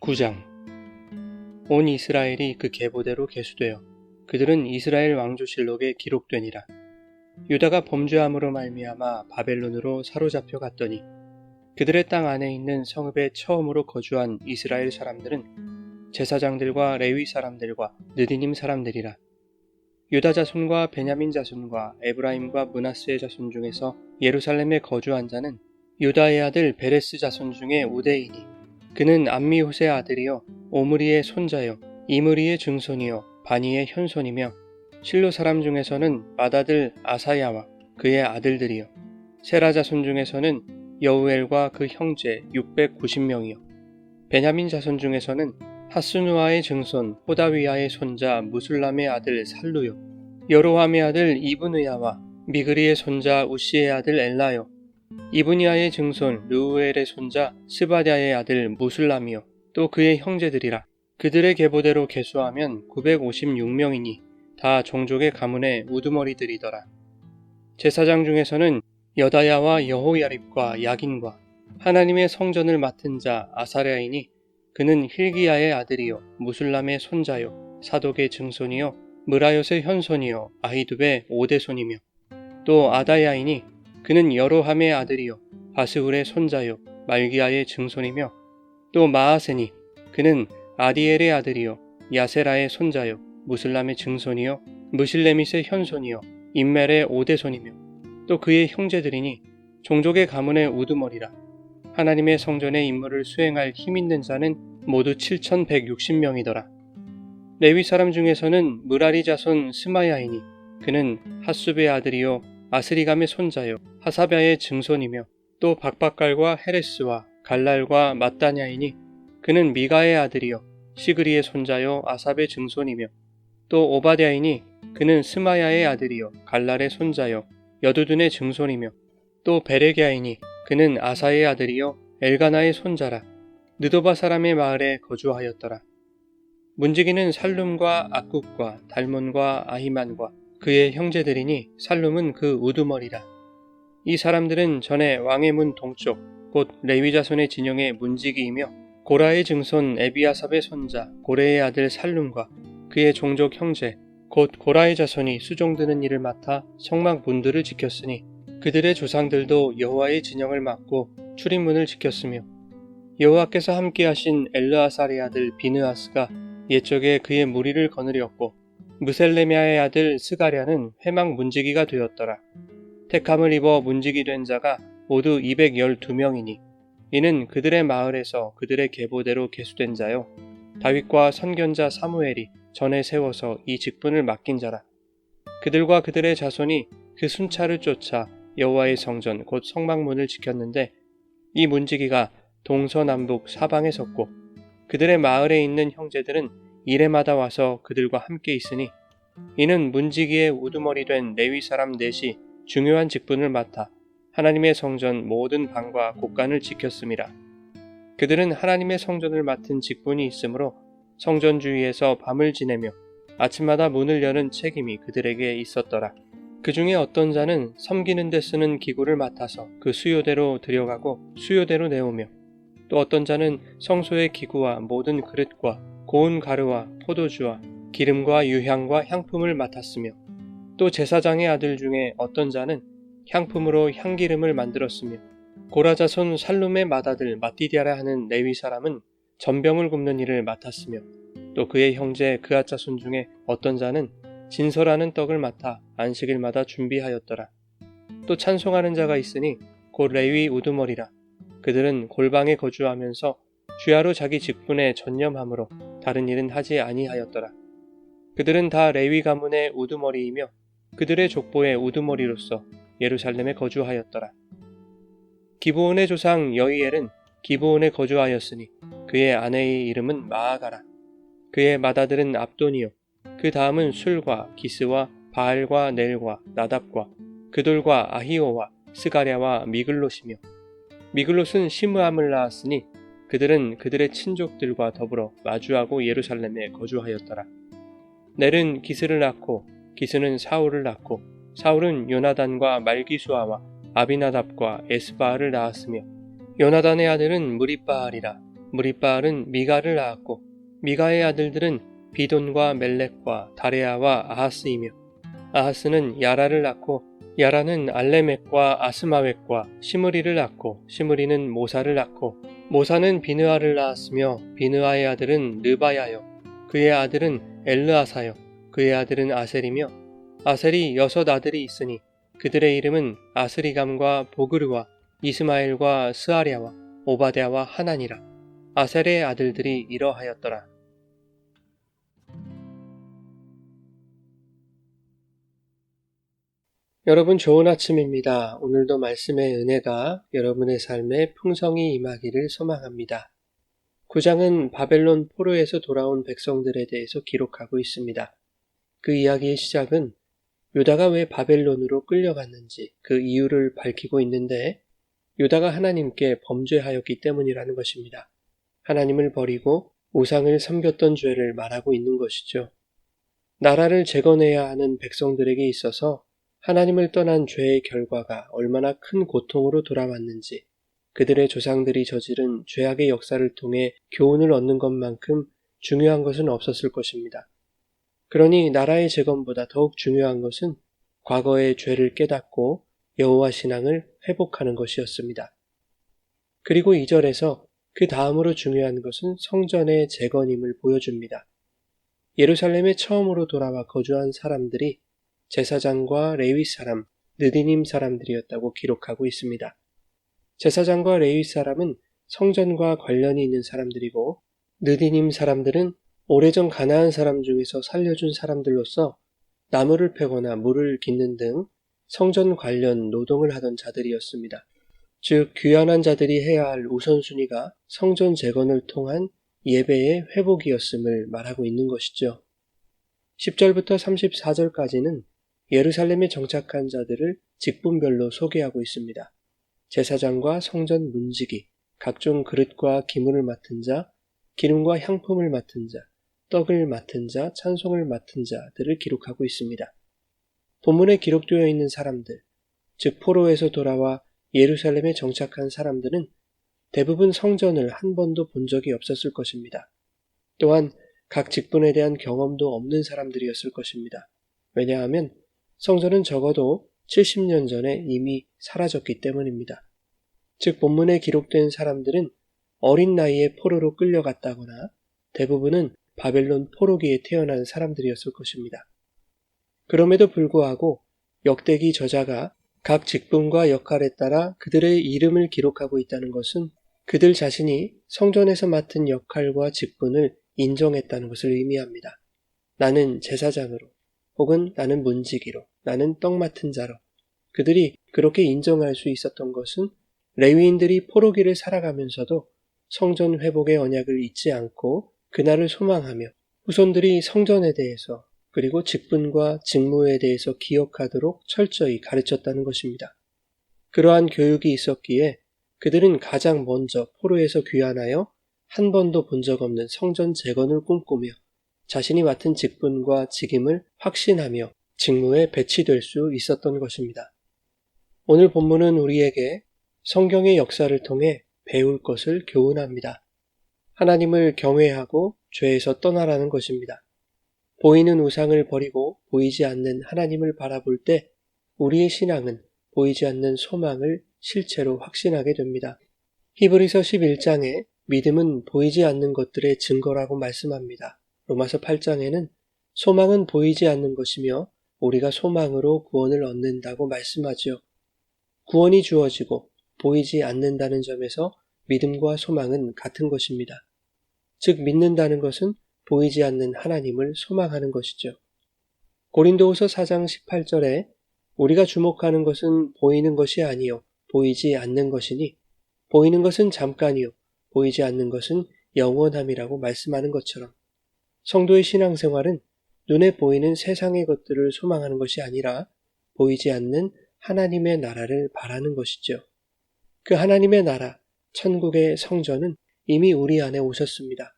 9장. 온 이스라엘이 그 계보대로 계수되어 그들은 이스라엘 왕조실록에 기록되니라. 유다가 범죄함으로 말미암아 바벨론으로 사로잡혀 갔더니 그들의 땅 안에 있는 성읍에 처음으로 거주한 이스라엘 사람들은 제사장들과 레위 사람들과 느디님 사람들이라. 유다 자손과 베냐민 자손과 에브라임과 므낫세의 자손 중에서 예루살렘에 거주한 자는 유다의 아들 베레스 자손 중에 우대이니 그는 암미호세의 아들이요 오므리의 손자요 이므리의 증손이요 바니의 현손이며 실로 사람 중에서는 맏아들 아사야와 그의 아들들이요 세라 자손 중에서는 여우엘과 그 형제 690명이요 베냐민 자손 중에서는 하스누아의 증손 호다위아의 손자 무술람의 아들 살루요 여로함의 아들 이브느야와 미그리의 손자 우시의 아들 엘라요 이브니아의 증손 르우엘의 손자 스바랴의 아들 무술람이요 또 그의 형제들이라. 그들의 계보대로 계수하면 956명이니 다 종족의 가문의 우두머리들이더라. 제사장 중에서는 여다야와 여호야립과 야긴과 하나님의 성전을 맡은 자 아사랴이니 그는 힐기야의 아들이요 무술람의 손자요 사독의 증손이요 므라요의 현손이요 아히둡의 오대손이며 또 아다야이니 그는 여로함의 아들이요 바스훌의 손자요 말기야의 증손이며 또 마아세니 그는 아디엘의 아들이요 야세라의 손자요 무슬람의 증손이요 무실레밋의 현손이요 임멜의 오대손이며 또 그의 형제들이니 종족의 가문의 우두머리라. 하나님의 성전의 임무를 수행할 힘있는 자는 모두 7160명이더라. 레위 사람 중에서는 무라리 자손 스마야이니 그는 핫수베의 아들이요 아스리감의 손자요 하사랴의 증손이며 또 박박갈과 헤레스와 갈랄과 mat다냐이니 그는 미가의 아들이요 시그리의 손자요 아삽의 증손이며 또 오바댜이니 그는 스마야의 아들이요 갈랄의 손자요 여두둔의 증손이며 또 베레갸이니 그는 아사의 아들이요 엘가나의 손자라. 느도바 사람의 마을에 거주하였더라. 문지기는 살룸과 악굽과 달몬과 아히만과 그의 형제들이니 살룸은 그 우두머리라. 이 사람들은 전에 왕의 문 동쪽 곧 레위 자손의 진영의 문지기이며 고라의 증손 에비아삽의 손자 고레의 아들 살룸과 그의 종족 형제 곧 고라의 자손이 수종드는 일을 맡아 성막 문들을 지켰으니 그들의 조상들도 여호와의 진영을 맡고 출입문을 지켰으며 여호와께서 함께하신 엘르아살의 아들 비느하스가 옛적에 그의 무리를 거느렸고 무셀레미아의 아들 스가랴는 회막 문지기가 되었더라. 택함을 입어 문지기 된 자가 모두 212명이니 이는 그들의 마을에서 그들의 계보대로 계수된 자요 다윗과 선견자 사무엘이 전에 세워서 이 직분을 맡긴 자라. 그들과 그들의 자손이 그 순찰을 쫓아 여호와의 성전 곧 성막문을 지켰는데 이 문지기가 동서남북 사방에 섰고 그들의 마을에 있는 형제들은 이레마다 와서 그들과 함께 있으니 이는 문지기의 우두머리 된 레위 사람 넷이 중요한 직분을 맡아 하나님의 성전 모든 방과 곳간을 지켰음이라. 그들은 하나님의 성전을 맡은 직분이 있으므로 성전 주위에서 밤을 지내며 아침마다 문을 여는 책임이 그들에게 있었더라. 그 중에 어떤 자는 섬기는 데 쓰는 기구를 맡아서 그 수요대로 들여가고 수요대로 내오며 또 어떤 자는 성소의 기구와 모든 그릇과 고운 가루와 포도주와 기름과 유향과 향품을 맡았으며 또 제사장의 아들 중에 어떤 자는 향품으로 향기름을 만들었으며 고라 자손 살룸의 맏아들 마띠디아라 하는 레위 사람은 전병을 굽는 일을 맡았으며 또 그의 형제 그앗 자손 중에 어떤 자는 진설하는 떡을 맡아 안식일마다 준비하였더라. 또 찬송하는 자가 있으니 곧 레위 우두머리라. 그들은 골방에 거주하면서 주야로 자기 직분에 전념함으로 다른 일은 하지 아니하였더라. 그들은 다 레위 가문의 우두머리이며 그들의 족보의 우두머리로서 예루살렘에 거주하였더라. 기브온의 조상 여이엘은 기브온에 거주하였으니 그의 아내의 이름은 마아가라. 그의 맏아들은 압돈이요 그 다음은 술과 기스와 바알과 넬과 나답과 그돌과 아히오와 스가랴와 미글롯이며 미글롯은 시므암을 낳았으니 그들은 그들의 친족들과 더불어 마주하고 예루살렘에 거주하였더라. 넬은 기스를 낳고 기스는 사울을 낳고 사울은 요나단과 말기수아와 아비나답과 에스바알을 낳았으며 요나단의 아들은 무리바알이라. 무리바알은 미가를 낳았고 미가의 아들들은 비돈과 멜렉과 다레아와 아하스이며 아하스는 야라를 낳고 야라는 알레멕과 아스마웻과 시므리를 낳고 시므리는 모사를 낳고 모사는 비느아를 낳았으며 비느아의 아들은 느바야요 그의 아들은 엘르아사요 그의 아들은 아셀이며 아셀이 6 아들이 있으니 그들의 이름은 아스리감과 보그르와 이스마엘과 스아랴와 오바댜와 하나니라. 아셀의 아들들이 이러하였더라. 여러분 좋은 아침입니다. 오늘도 말씀의 은혜가 여러분의 삶에 풍성히 임하기를 소망합니다. 9장은 바벨론 포로에서 돌아온 백성들에 대해서 기록하고 있습니다. 그 이야기의 시작은 유다가 왜 바벨론으로 끌려갔는지 그 이유를 밝히고 있는데 유다가 하나님께 범죄하였기 때문이라는 것입니다. 하나님을 버리고 우상을 섬겼던 죄를 말하고 있는 것이죠. 나라를 재건해야 하는 백성들에게 있어서 하나님을 떠난 죄의 결과가 얼마나 큰 고통으로 돌아왔는지 그들의 조상들이 저지른 죄악의 역사를 통해 교훈을 얻는 것만큼 중요한 것은 없었을 것입니다. 그러니 나라의 재건보다 더욱 중요한 것은 과거의 죄를 깨닫고 여호와 신앙을 회복하는 것이었습니다. 그리고 2절에서 그 다음으로 중요한 것은 성전의 재건임을 보여줍니다. 예루살렘에 처음으로 돌아와 거주한 사람들이 제사장과 레위 사람, 느디님 사람들이었다고 기록하고 있습니다. 제사장과 레위 사람은 성전과 관련이 있는 사람들이고 느디님 사람들은 오래전 가나안 사람 중에서 살려준 사람들로서 나무를 패거나 물을 깃는 등 성전 관련 노동을 하던 자들이었습니다. 즉 귀환한 자들이 해야 할 우선순위가 성전 재건을 통한 예배의 회복이었음을 말하고 있는 것이죠. 10절부터 34절까지는 예루살렘에 정착한 자들을 직분별로 소개하고 있습니다. 제사장과 성전 문지기, 각종 그릇과 기물을 맡은 자, 기름과 향품을 맡은 자, 떡을 맡은 자, 찬송을 맡은 자들을 기록하고 있습니다. 본문에 기록되어 있는 사람들, 즉 포로에서 돌아와 예루살렘에 정착한 사람들은 대부분 성전을 한 번도 본 적이 없었을 것입니다. 또한 각 직분에 대한 경험도 없는 사람들이었을 것입니다. 왜냐하면 성전은 적어도 70년 전에 이미 사라졌기 때문입니다. 즉 본문에 기록된 사람들은 어린 나이에 포로로 끌려갔다거나 대부분은 바벨론 포로기에 태어난 사람들이었을 것입니다. 그럼에도 불구하고 역대기 저자가 각 직분과 역할에 따라 그들의 이름을 기록하고 있다는 것은 그들 자신이 성전에서 맡은 역할과 직분을 인정했다는 것을 의미합니다. 나는 제사장으로, 혹은 나는 문지기로, 나는 떡 맡은 자로. 그들이 그렇게 인정할 수 있었던 것은 레위인들이 포로기를 살아가면서도 성전 회복의 언약을 잊지 않고 그날을 소망하며 후손들이 성전에 대해서 그리고 직분과 직무에 대해서 기억하도록 철저히 가르쳤다는 것입니다. 그러한 교육이 있었기에 그들은 가장 먼저 포로에서 귀환하여 한 번도 본 적 없는 성전 재건을 꿈꾸며 자신이 맡은 직분과 직임을 확신하며 직무에 배치될 수 있었던 것입니다. 오늘 본문은 우리에게 성경의 역사를 통해 배울 것을 교훈합니다. 하나님을 경외하고 죄에서 떠나라는 것입니다. 보이는 우상을 버리고 보이지 않는 하나님을 바라볼 때 우리의 신앙은 보이지 않는 소망을 실체로 확신하게 됩니다. 히브리서 11장에 믿음은 보이지 않는 것들의 증거라고 말씀합니다. 로마서 8장에는 소망은 보이지 않는 것이며 우리가 소망으로 구원을 얻는다고 말씀하지요. 구원이 주어지고 보이지 않는다는 점에서 믿음과 소망은 같은 것입니다. 즉 믿는다는 것은 보이지 않는 하나님을 소망하는 것이죠. 고린도후서 4장 18절에 우리가 주목하는 것은 보이는 것이 아니요 보이지 않는 것이니 보이는 것은 잠깐이요 보이지 않는 것은 영원함이라고 말씀하는 것처럼 성도의 신앙생활은 눈에 보이는 세상의 것들을 소망하는 것이 아니라 보이지 않는 하나님의 나라를 바라는 것이죠. 그 하나님의 나라, 천국의 성전은 이미 우리 안에 오셨습니다.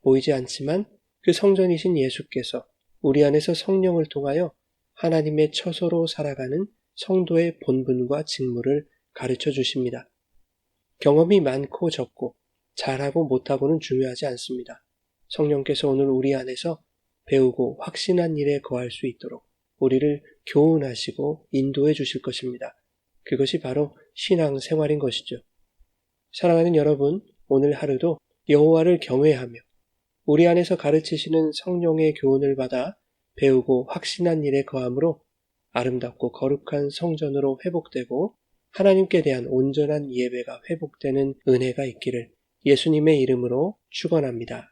보이지 않지만 그 성전이신 예수께서 우리 안에서 성령을 통하여 하나님의 처소로 살아가는 성도의 본분과 직무를 가르쳐 주십니다. 경험이 많고 적고 잘하고 못하고는 중요하지 않습니다. 성령께서 오늘 우리 안에서 배우고 확신한 일에 거할 수 있도록 우리를 교훈하시고 인도해 주실 것입니다. 그것이 바로 신앙생활인 것이죠. 사랑하는 여러분, 오늘 하루도 여호와를 경외하며 우리 안에서 가르치시는 성령의 교훈을 받아 배우고 확신한 일에 거함으로 아름답고 거룩한 성전으로 회복되고 하나님께 대한 온전한 예배가 회복되는 은혜가 있기를 예수님의 이름으로 축원합니다.